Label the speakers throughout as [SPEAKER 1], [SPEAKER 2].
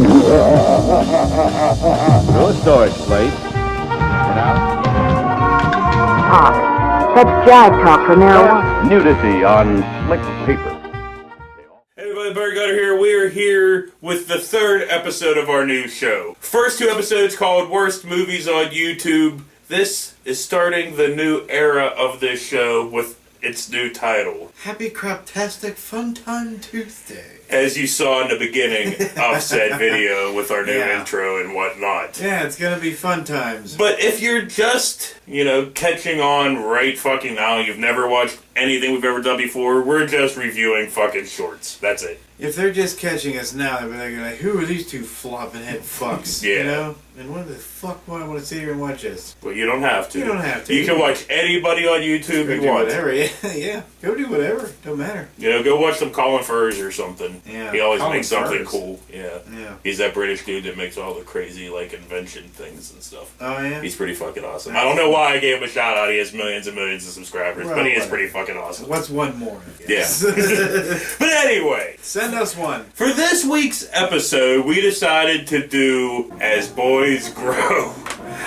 [SPEAKER 1] No storage place.
[SPEAKER 2] Talk. That's jive talk from now.
[SPEAKER 1] Nudity on slick paper.
[SPEAKER 3] Hey everybody, Barry Gutter here. We are here with the third episode of our new show. First two episodes called Worst Movies on YouTube. This is starting the new era of this show with its new title.
[SPEAKER 4] Happy Craptastic Funtime Tuesday.
[SPEAKER 3] As you saw in the beginning of said video with our new intro and whatnot.
[SPEAKER 4] Yeah, it's gonna be fun times.
[SPEAKER 3] But if you're just, catching on right fucking now, you've never watched anything we've ever done before, we're just reviewing fucking shorts. That's it.
[SPEAKER 4] If they're just catching us now, they're like, who are these two flopping head fucks?
[SPEAKER 3] Yeah.
[SPEAKER 4] You know? And what the fuck would I want to sit here and watch this?
[SPEAKER 3] Well, you don't have to.
[SPEAKER 4] You don't have to.
[SPEAKER 3] You can watch anybody on YouTube you want.
[SPEAKER 4] Whatever, yeah. Go do whatever. Don't matter.
[SPEAKER 3] Go watch some Colin Furs or something.
[SPEAKER 4] Yeah.
[SPEAKER 3] He always
[SPEAKER 4] Colin
[SPEAKER 3] makes something
[SPEAKER 4] Furs.
[SPEAKER 3] cool. Yeah.
[SPEAKER 4] Yeah.
[SPEAKER 3] He's that British dude that makes all the crazy, invention things and stuff.
[SPEAKER 4] Oh, yeah?
[SPEAKER 3] He's pretty fucking awesome. I don't know why I gave him a shout out. He has millions and millions of subscribers, but he is pretty fucking awesome.
[SPEAKER 4] What's one more?
[SPEAKER 3] Yeah. But anyway.
[SPEAKER 4] Send us one.
[SPEAKER 3] For this week's episode, we decided to do As Boys Grow.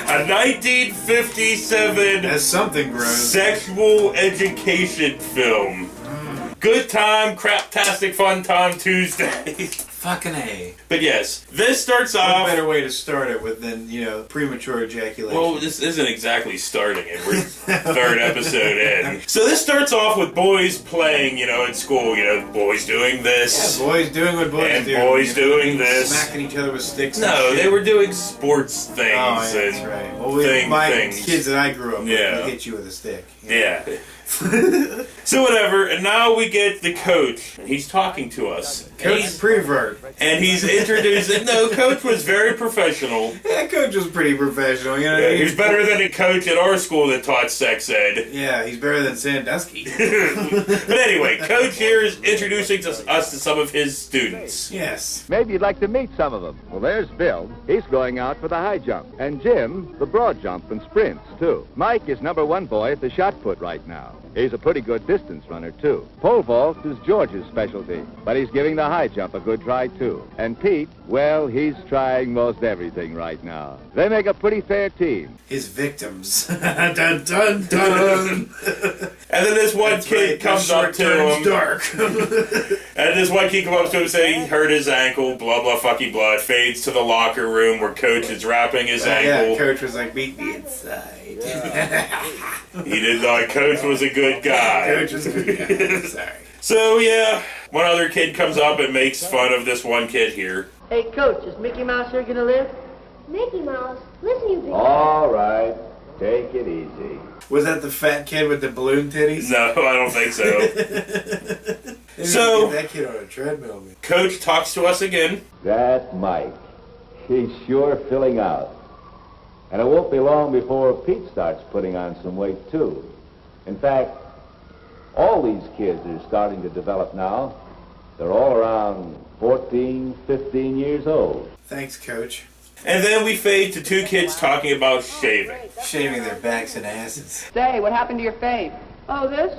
[SPEAKER 3] A 1957
[SPEAKER 4] As something grows.
[SPEAKER 3] sexual education film. Good time, craptastic fun time Tuesday.
[SPEAKER 4] Fucking A.
[SPEAKER 3] But yes, this starts
[SPEAKER 4] What
[SPEAKER 3] off...
[SPEAKER 4] better way to start it with than, premature ejaculation?
[SPEAKER 3] Well, this isn't exactly starting it. We're third episode in. So this starts off with boys playing, in school. Boys doing this.
[SPEAKER 4] Yeah, boys doing what boys
[SPEAKER 3] And
[SPEAKER 4] do.
[SPEAKER 3] boys doing this.
[SPEAKER 4] Smacking each other with sticks.
[SPEAKER 3] No,
[SPEAKER 4] and shit.
[SPEAKER 3] they were doing sports things.
[SPEAKER 4] Oh, yeah, that's
[SPEAKER 3] and
[SPEAKER 4] right. Well, my
[SPEAKER 3] things.
[SPEAKER 4] kids that I grew up with
[SPEAKER 3] Yeah.
[SPEAKER 4] would hit you with a stick.
[SPEAKER 3] Yeah. So whatever, and now we get the coach. He's talking to us.
[SPEAKER 4] Coach Prevert.
[SPEAKER 3] And he's introducing... No, Coach was very professional.
[SPEAKER 4] Yeah, Coach was pretty professional.
[SPEAKER 3] Yeah, he's better than a coach at our school that taught sex ed.
[SPEAKER 4] Yeah, he's better than Sandusky.
[SPEAKER 3] But anyway, Coach here is introducing us to some of his students.
[SPEAKER 4] Yes.
[SPEAKER 1] Maybe you'd like to meet some of them. Well, there's Bill. He's going out for the high jump. And Jim, the broad jump and sprints, too. Mike is number one boy at the shot put right now. He's a pretty good distance runner, too. Pole vault is George's specialty, but he's giving the high jump a good try, too. And Pete, well, he's trying most everything right now. They make a pretty fair team.
[SPEAKER 4] His victims. Dun, dun, dun.
[SPEAKER 3] And then this one kid comes up to him.
[SPEAKER 4] Dark.
[SPEAKER 3] And this one kid comes up to him and says he hurt his ankle, blah, blah, fucking blood. Fades to the locker room where Coach is wrapping his ankle.
[SPEAKER 4] Yeah, Coach was like, meet me inside.
[SPEAKER 3] He did not. Coach was a good guy.
[SPEAKER 4] Coach was a good guy. Sorry.
[SPEAKER 3] So, yeah, one other kid comes up and makes fun of this one kid here.
[SPEAKER 5] Hey, Coach, is Mickey Mouse here gonna live?
[SPEAKER 6] Mickey Mouse, listen, you big...
[SPEAKER 1] All right. Take it easy.
[SPEAKER 4] Was that the fat kid with the balloon titties?
[SPEAKER 3] No, I don't think so.
[SPEAKER 4] Maybe
[SPEAKER 3] So-
[SPEAKER 4] get that kid on a treadmill. Man.
[SPEAKER 3] Coach talks to us again.
[SPEAKER 1] That's Mike. He's sure filling out. And it won't be long before Pete starts putting on some weight, too. In fact, all these kids are starting to develop now. They're all around 14, 15 years old.
[SPEAKER 4] Thanks, Coach.
[SPEAKER 3] And then we fade to two kids talking about shaving.
[SPEAKER 4] Shaving their backs and asses.
[SPEAKER 5] Say, what happened to your fade?
[SPEAKER 6] Oh, this?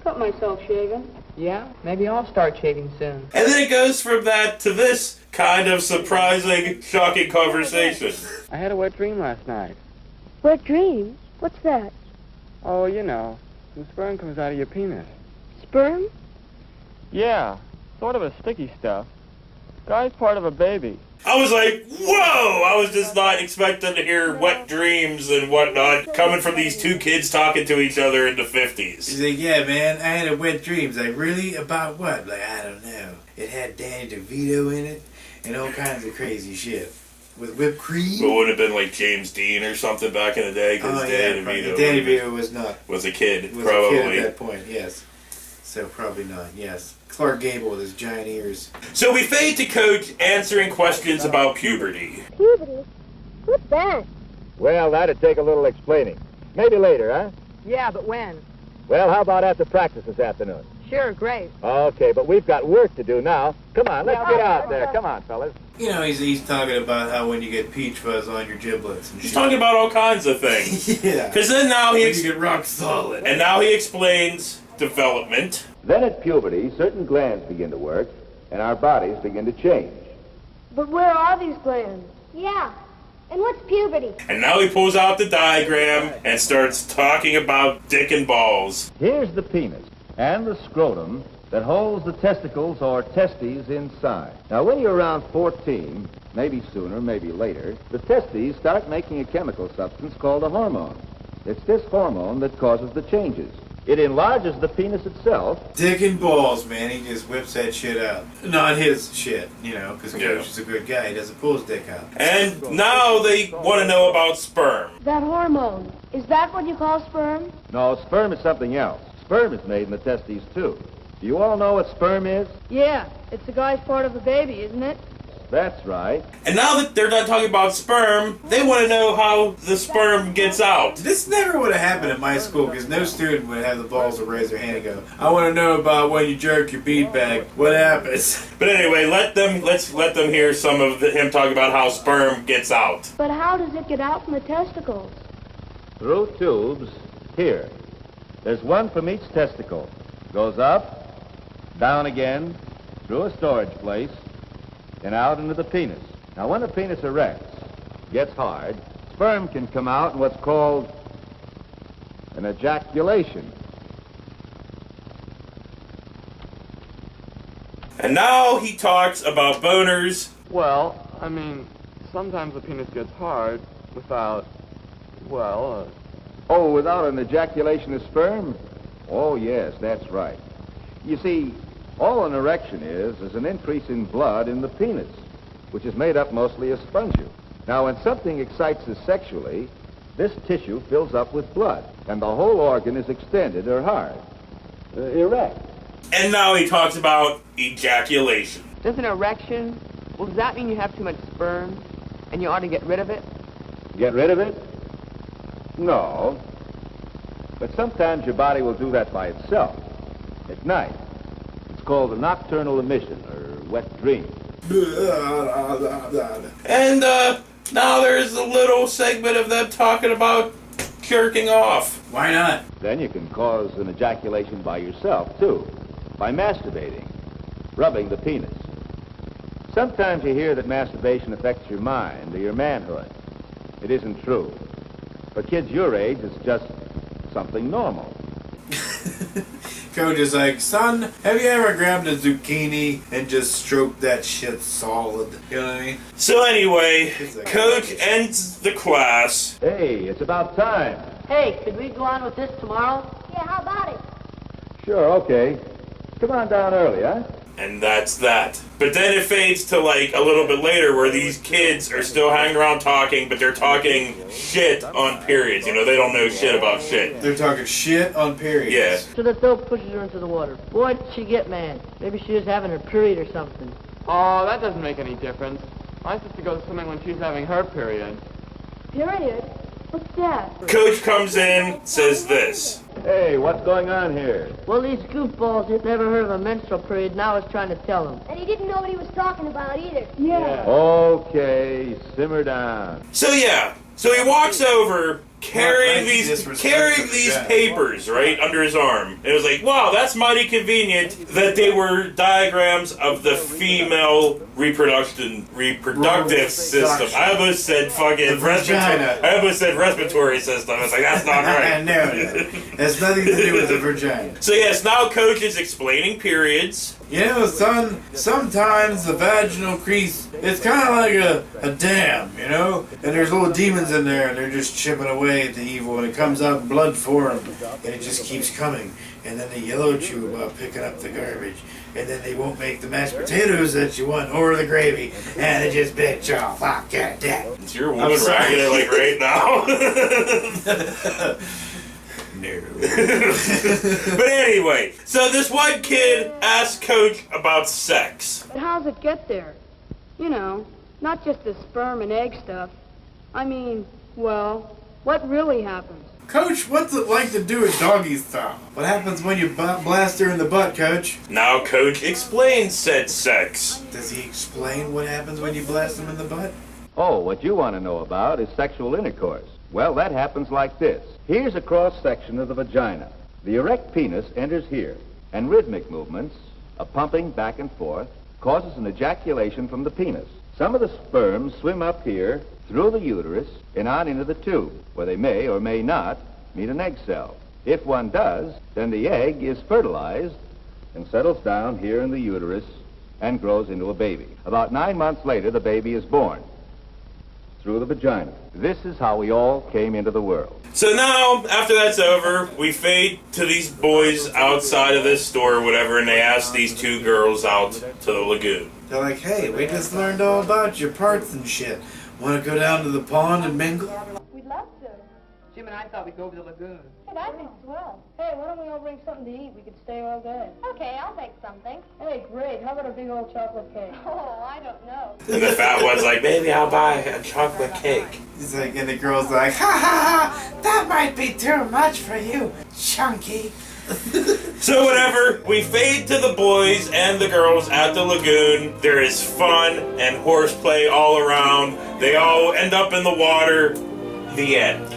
[SPEAKER 6] Cut myself shaving.
[SPEAKER 5] Yeah, maybe I'll start shaving soon.
[SPEAKER 3] And then it goes from that to this kind of surprising, shocking conversation.
[SPEAKER 7] I had a wet dream last night.
[SPEAKER 6] Wet dreams? What's that?
[SPEAKER 7] Oh, some sperm comes out of your penis.
[SPEAKER 6] Sperm?
[SPEAKER 7] Yeah, sort of a sticky stuff. Guy's part of a baby.
[SPEAKER 3] I was like, whoa! I was just not expecting to hear wet dreams and whatnot coming from these two kids talking to each other in the 50s.
[SPEAKER 4] He's like, yeah, man, I had a wet dreams. Like, really? About what? Like, I don't know. It had Danny DeVito in it and all kinds of crazy shit. With whipped cream?
[SPEAKER 3] It would have been like James Dean or something back in the day, because Danny DeVito
[SPEAKER 4] Danny DeVito was
[SPEAKER 3] a kid,
[SPEAKER 4] was
[SPEAKER 3] probably.
[SPEAKER 4] a kid at that point, yes. So probably not, yes. Clark Gable with his giant ears.
[SPEAKER 3] So we fade to Coach answering questions about puberty.
[SPEAKER 6] Puberty? What's that?
[SPEAKER 1] Well, that'd take a little explaining. Maybe later, huh?
[SPEAKER 5] Yeah, but when?
[SPEAKER 1] Well, how about after practice this afternoon?
[SPEAKER 5] Sure, great.
[SPEAKER 1] Okay, but we've got work to do now. Come on, let's get out there. Come on, fellas.
[SPEAKER 4] He's talking about how when you get peach fuzz on your giblets and
[SPEAKER 3] He's
[SPEAKER 4] shit.
[SPEAKER 3] talking about all kinds of things.
[SPEAKER 4] Yeah.
[SPEAKER 3] Because then now
[SPEAKER 4] When you get rock solid.
[SPEAKER 3] and now he explains development.
[SPEAKER 1] Then at puberty, certain glands begin to work, and our bodies begin to change.
[SPEAKER 6] But where are these glands? Yeah. And what's puberty?
[SPEAKER 3] And now he pulls out the diagram and starts talking about dick and balls.
[SPEAKER 1] Here's the penis and the scrotum that holds the testicles or testes inside. Now, when you're around 14, maybe sooner, maybe later, the testes start making a chemical substance called a hormone. It's this hormone that causes the changes. It enlarges the penis itself.
[SPEAKER 4] Dick and balls, man. He just whips that shit out. Not his shit, you know, because Coach is a good guy. He doesn't pull his dick out.
[SPEAKER 3] And now they want to know about sperm.
[SPEAKER 6] That hormone. Is that what you call sperm?
[SPEAKER 1] No, sperm is something else. Sperm is made in the testes, too. Do you all know what sperm is?
[SPEAKER 6] Yeah. It's the guy's part of a baby, isn't it?
[SPEAKER 1] That's right.
[SPEAKER 3] And now that they're not talking about sperm, they want to know how the sperm gets out.
[SPEAKER 4] This never would have happened at my school because no student would have the balls to raise their hand and go, I want to know about when you jerk your beanbag. What happens?
[SPEAKER 3] But anyway, let's let them hear some of him talk about how sperm gets out.
[SPEAKER 6] But how does it get out from the testicles?
[SPEAKER 1] Through tubes here. There's one from each testicle. Goes up, down again, through a storage place, and out into the penis. Now, when the penis erects, gets hard, sperm can come out in what's called an ejaculation.
[SPEAKER 3] And now he talks about boners.
[SPEAKER 7] Well, I mean, sometimes the penis gets hard without, well,
[SPEAKER 1] Oh, without an ejaculation of sperm? Oh, yes, that's right. You see, all an erection is an increase in blood in the penis, which is made up mostly of spongy. Now, when something excites us sexually, this tissue fills up with blood, and the whole organ is extended or hard, erect.
[SPEAKER 3] And now he talks about ejaculation.
[SPEAKER 5] Does an erection, well, does that mean you have too much sperm and you ought to get rid of it?
[SPEAKER 1] Get rid of it? No. But sometimes your body will do that by itself, at night. It's called a nocturnal emission, or wet dream.
[SPEAKER 3] And now there's a little segment of them talking about jerking off.
[SPEAKER 4] Why not?
[SPEAKER 1] Then you can cause an ejaculation by yourself, too, by masturbating, rubbing the penis. Sometimes you hear that masturbation affects your mind or your manhood. It isn't true. For kids your age, it's just something normal.
[SPEAKER 4] Coach is like, son, have you ever grabbed a zucchini and just stroked that shit solid? You know what I mean?
[SPEAKER 3] So anyway,
[SPEAKER 4] like,
[SPEAKER 3] Coach ends the class.
[SPEAKER 1] Hey, it's about time.
[SPEAKER 5] Hey, could we go on with this tomorrow?
[SPEAKER 6] Yeah, how about it?
[SPEAKER 1] Sure, okay. Come on down early, huh?
[SPEAKER 3] And that's that. But then it fades to like a little bit later where these kids are still hanging around talking, but they're talking shit on periods. You know, they don't know shit about shit.
[SPEAKER 4] They're talking shit on periods.
[SPEAKER 3] Yeah.
[SPEAKER 5] So the dope pushes her into the water. Boy, did she get mad. Maybe she was having her period or something.
[SPEAKER 7] oh, that doesn't make any difference. My sister goes swimming when she's having her period.
[SPEAKER 6] Period? What's that?
[SPEAKER 3] Coach comes in, says this.
[SPEAKER 1] Hey, what's going on here?
[SPEAKER 5] Well, these goofballs who've never heard of a menstrual period now is trying to tell them.
[SPEAKER 6] And he didn't know what he was talking about either.
[SPEAKER 7] Yeah.
[SPEAKER 1] Okay, simmer down.
[SPEAKER 3] So yeah, so he walks over carrying
[SPEAKER 4] Well,
[SPEAKER 3] these
[SPEAKER 4] disrespect
[SPEAKER 3] papers right under his arm. And it was like, wow, that's mighty convenient that they were diagrams of the female reproductive system. I almost said fucking
[SPEAKER 4] vagina.
[SPEAKER 3] I almost said respiratory system. I was like, that's not right.
[SPEAKER 4] No, it has nothing to do with the vagina.
[SPEAKER 3] So yes, now Coach is explaining periods.
[SPEAKER 4] You know, son, sometimes the vaginal crease, it's kind of like a dam, you know? And there's little demons in there, and they're just chipping away at the evil, and it comes out in blood form, and it just keeps coming. And then they yell at you about picking up the garbage, and then they won't make the mashed potatoes that you want, or the gravy, and they just bitch off. Ah, God damn.
[SPEAKER 3] It's your woman ragging it like right now.
[SPEAKER 4] No.
[SPEAKER 3] But anyway, so this one kid asked Coach about sex.
[SPEAKER 6] But how's it get there? You know, not just the sperm and egg stuff. I mean, well, what really happens?
[SPEAKER 4] Coach, what's it like to do a doggy style? What happens when you blast her in the butt, Coach?
[SPEAKER 3] Now Coach explains said sex.
[SPEAKER 4] Does he explain what happens when you blast him in the butt?
[SPEAKER 1] Oh, what you want to know about is sexual intercourse. Well, that happens like this. Here's a cross-section of the vagina. The erect penis enters here, and rhythmic movements, a pumping back and forth, causes an ejaculation from the penis. Some of the sperms swim up here through the uterus and on into the tube, where they may or may not meet an egg cell. If one does, then the egg is fertilized and settles down here in the uterus and grows into a baby. About 9 months later, the baby is born through the vagina. This is how we all came into the world.
[SPEAKER 3] So now, after that's over, we fade to these boys outside of this store or whatever, and they ask these two girls out to the lagoon.
[SPEAKER 4] They're like, hey, we just learned all about your parts and shit. Want to go down to the pond and mingle?
[SPEAKER 6] We'd love to.
[SPEAKER 5] Jim and I thought we'd go over to the lagoon.
[SPEAKER 6] Hey, that'd be swell. Hey, why don't we all bring something to eat? We could stay all day.
[SPEAKER 8] Okay, I'll make something.
[SPEAKER 6] Hey, great. How about a big old chocolate cake?
[SPEAKER 8] Oh, I don't know.
[SPEAKER 3] And the fat one's like, maybe I'll buy a chocolate cake.
[SPEAKER 4] He's like, and the girl's like, ha ha ha, that might be too much for you, chunky.
[SPEAKER 3] So whatever, we fade to the boys and the girls at the lagoon. There is fun and horseplay all around. They all end up in the water. The end.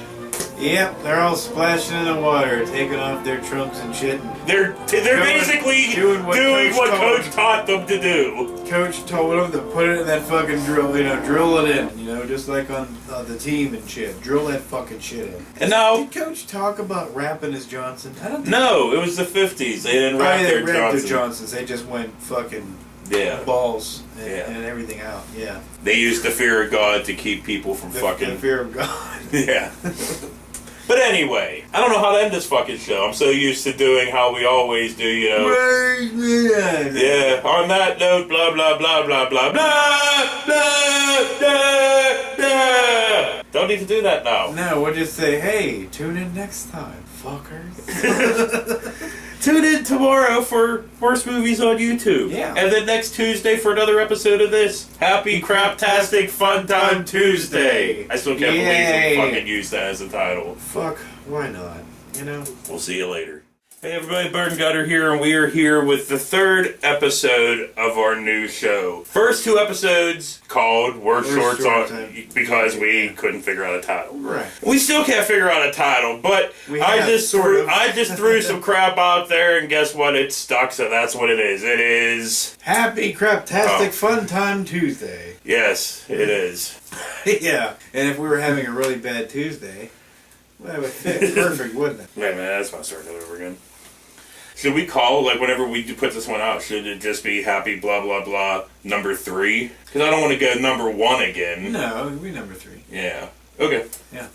[SPEAKER 4] Yep, they're all splashing in the water, taking off their trunks and shit.
[SPEAKER 3] They're basically doing what Coach taught them to do.
[SPEAKER 4] Coach told them to put it in that fucking drill, drill it in, just like on the team and shit. Drill that fucking shit in.
[SPEAKER 3] And now,
[SPEAKER 4] did Coach talk about rapping his Johnson? I don't think
[SPEAKER 3] no, it was the 50s. They didn't rap their Johnson.
[SPEAKER 4] Johnsons. They just went fucking balls and everything out. Yeah.
[SPEAKER 3] They used the fear of God to keep people from fucking...
[SPEAKER 4] The fear of God.
[SPEAKER 3] Yeah. But anyway, I don't know how to end this fucking show. I'm so used to doing how we always do, Yeah, on that note, blah, blah, blah, blah, blah, blah, blah, blah, blah. Don't need to do that now.
[SPEAKER 4] No, we'll just say, hey, tune in next time, fuckers.
[SPEAKER 3] Tune in tomorrow for Worst Movies on YouTube.
[SPEAKER 4] Yeah.
[SPEAKER 3] And then next Tuesday for another episode of this. Happy Craptastic Funtime Tuesday. I still can't believe we fucking used that as a title.
[SPEAKER 4] Fuck, why not?
[SPEAKER 3] We'll see you later. Hey everybody, Bird and Gutter here, and we are here with the third episode of our new show. First two episodes called Worst Shorts on because we couldn't figure out a title.
[SPEAKER 4] Right.
[SPEAKER 3] We still can't figure out a title, but I just threw some crap out there, and guess what? It stuck, so that's what it is. It is
[SPEAKER 4] Happy Craptastic Funtime Tuesday.
[SPEAKER 3] Yes, it is.
[SPEAKER 4] Yeah, and if we were having a really bad Tuesday, well, it would fit perfect, wouldn't it?
[SPEAKER 3] Wait a minute, that's why I started over again. Should we call, whenever we put this one out, should it just be happy blah blah blah number 3? Because I don't want to go number 1 again.
[SPEAKER 4] No, it'd be number 3.
[SPEAKER 3] Yeah. Okay.
[SPEAKER 4] Yeah.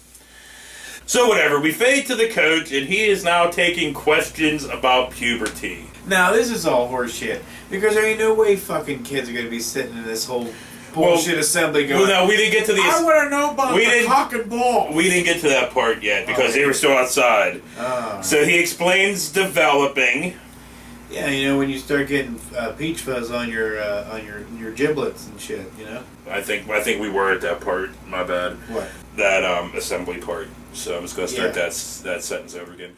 [SPEAKER 3] So whatever, we fade to the coach, and he is now taking questions about puberty.
[SPEAKER 4] Now, this is all horseshit. Because there ain't no way fucking kids are going to be sitting in this whole bullshit assembly going,
[SPEAKER 3] well, no, we didn't get to the...
[SPEAKER 4] I want to know about the cock and ball.
[SPEAKER 3] We didn't get to that part yet, because they were still outside. So he explains developing.
[SPEAKER 4] Yeah, when you start getting peach fuzz on your giblets and shit,
[SPEAKER 3] I think we were at that part. My bad.
[SPEAKER 4] What?
[SPEAKER 3] That assembly part. So I'm just going to start that sentence over again.